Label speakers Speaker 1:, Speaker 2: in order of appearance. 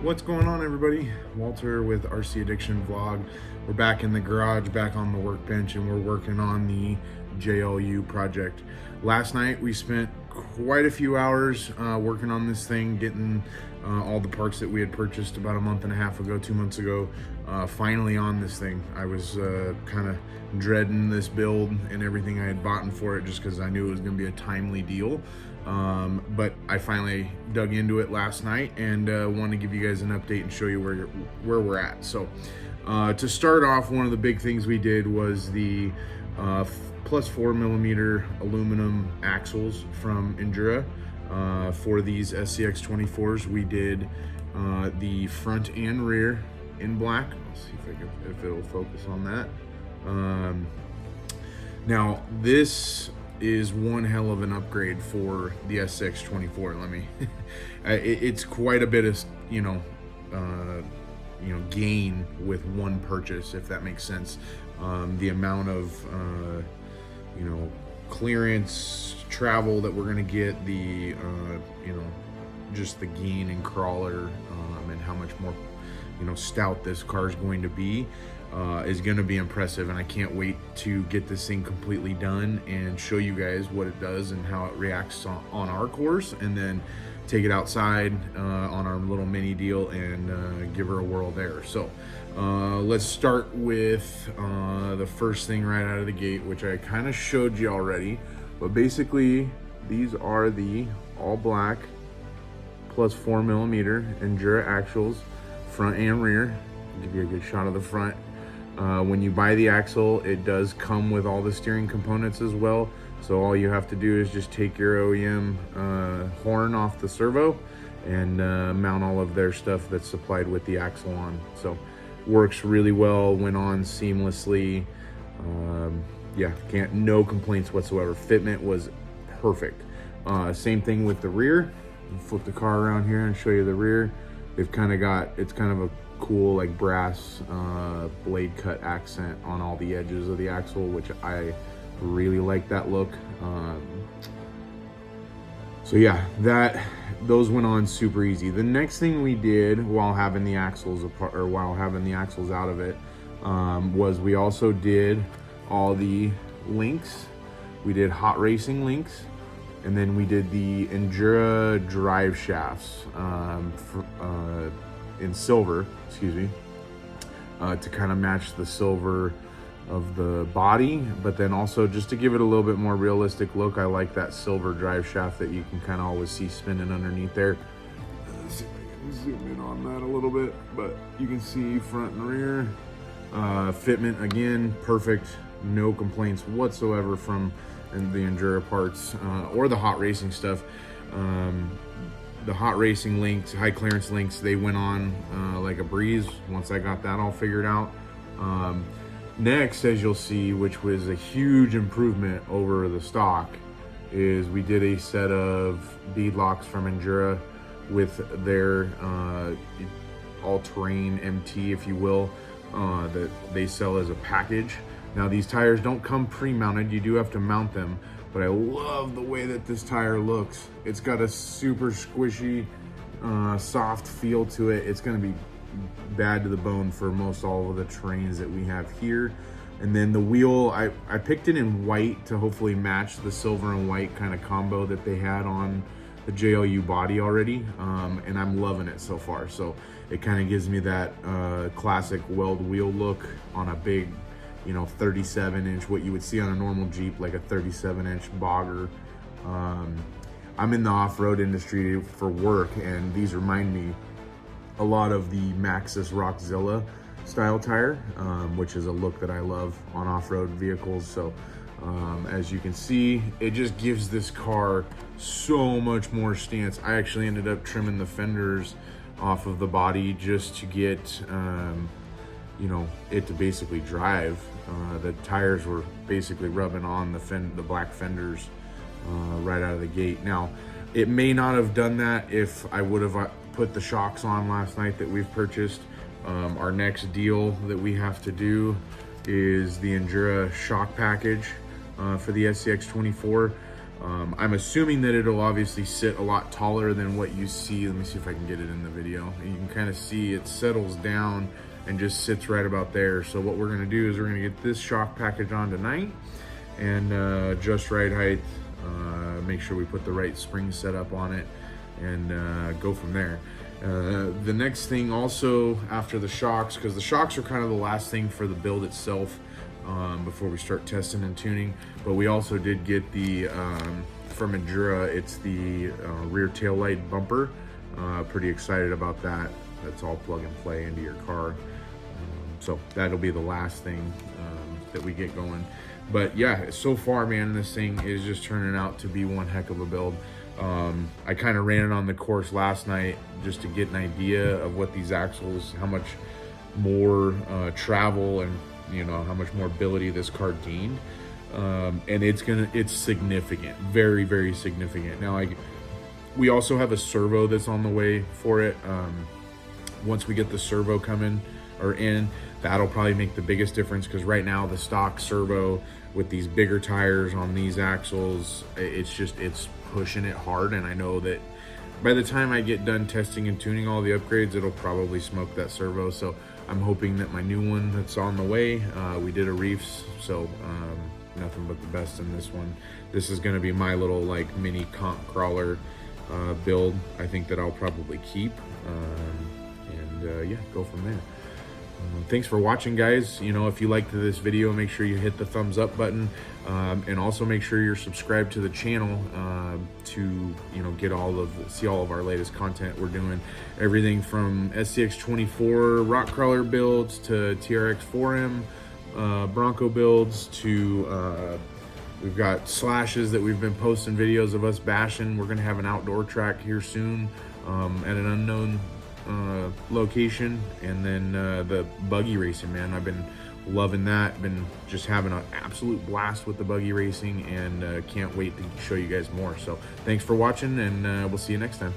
Speaker 1: What's going on, everybody? Walter with RC Addiction Vlog. We're back in the garage, back on the workbench, and we're working on the JLU project. Last night we spent quite a few hours working on this thing, getting all the parts that we had purchased about a month and a half ago, 2 months ago, finally on this thing. I was kind of dreading this build and everything I had bought for it, just because I knew it was going to be a timely deal. But I finally dug into it last night and want to give you guys an update and show you where we're at. So to start off, one of the big things we did was the plus 4mm aluminum axles from Injora. For these SCX 24s, we did the front and rear in black. Let's see if it'll focus on that. Now this is one hell of an upgrade for the SCX 24. It's quite a bit of gain with one purchase, if that makes sense. The amount of clearance, travel that we're gonna get, the just the gain in crawler, and how much more stout this car is going to be is going to be impressive, and I can't wait to get this thing completely done and show you guys what it does and how it reacts on our course, and then take it outside on our little mini deal and give her a whirl there. So let's start with the first thing right out of the gate, which I kind of showed you already, but basically these are the all black plus 4mm Injora axles, front and rear. I'll give you a good shot of the front. When you buy the axle, it does come with all the steering components as well. So all you have to do is just take your OEM horn off the servo and mount all of their stuff that's supplied with the axle on. So works really well, went on seamlessly. Yeah, no complaints whatsoever. Fitment was perfect. Same thing with the rear. Flip the car around here and show you the rear. They've kind of got, it's kind of a cool like brass blade cut accent on all the edges of the axle, which I really like that look. So yeah, those went on super easy. The next thing we did while having the axles apart, or while having the axles out of it, was we also did all the links. We did hot racing links, and then we did the Injora drive shafts in silver, to kind of match the silver of the body, but then also just to give it a little bit more realistic look. I like that silver drive shaft that you can kind of always see spinning underneath there. Let's see if I can zoom in on that a little bit, but you can see front and rear. Fitment, again, perfect. No complaints whatsoever from the Injora parts or the hot racing stuff. The hot racing links, high clearance links, they went on like a breeze once I got that all figured out. Next, as you'll see, which was a huge improvement over the stock, is we did a set of bead locks from Injora with their all-terrain MT, if you will, that they sell as a package. Now these tires don't come pre-mounted, you do have to mount them, but I love the way that this tire looks. It's got a super squishy, soft feel to it. It's gonna be bad to the bone for most all of the terrains that we have here. And then the wheel, I picked it in white to hopefully match the silver and white kind of combo that they had on the JLU body already, and I'm loving it so far. So it kind of gives me that classic weld wheel look on a big 37-inch, what you would see on a normal Jeep, like a 37-inch bogger. I'm in the off-road industry for work, and these remind me a lot of the Maxxis Rockzilla style tire, which is a look that I love on off-road vehicles. So As you can see, it just gives this car so much more stance. I actually ended up trimming the fenders off of the body just to get you know, it to basically drive. The tires were basically rubbing on the black fenders right out of the gate. Now, it may not have done that if I would have put the shocks on last night that we've purchased. Our next deal that we have to do is the Injora shock package for the SCX24. I'm assuming that it'll obviously sit a lot taller than what you see. Let me see if I can get it in the video. You can kind of see it settles down and just sits right about there. So what we're gonna do is we're gonna get this shock package on tonight and adjust ride height, make sure we put the right spring setup on it, and go from there. The next thing also after the shocks, because the shocks are kind of the last thing for the build itself before we start testing and tuning, but we also did get the from Injora, it's the rear tail light bumper. Pretty excited about that. That's all plug and play into your car. So that'll be the last thing that we get going. But yeah, so far, man, this thing is just turning out to be one heck of a build. I kind of ran it on the course last night just to get an idea of what these axles, how much more travel and, you know, how much more ability this car gained. And it's significant, very, very significant. Now, we also have a servo that's on the way for it. Once we get the servo coming or in, that'll probably make the biggest difference, because right now the stock servo with these bigger tires on these axles, it's pushing it hard. And I know that by the time I get done testing and tuning all the upgrades, it'll probably smoke that servo. So I'm hoping that my new one that's on the way, we did a reefs, so nothing but the best in this one. This is going to be my little like mini comp crawler build. I think that I'll probably keep, and yeah, go from there. Thanks for watching, guys. You know, if you liked this video, make sure you hit the thumbs up button, and also make sure you're subscribed to the channel to, you know, get see all of our latest content. We're doing everything from SCX24 rock crawler builds to TRX 4M Bronco builds to we've got slashes that we've been posting videos of us bashing. We're gonna have an outdoor track here soon at an unknown location, and then the buggy racing, man, I've been loving that. Been just having an absolute blast with the buggy racing, and can't wait to show you guys more. So thanks for watching, and we'll see you next time.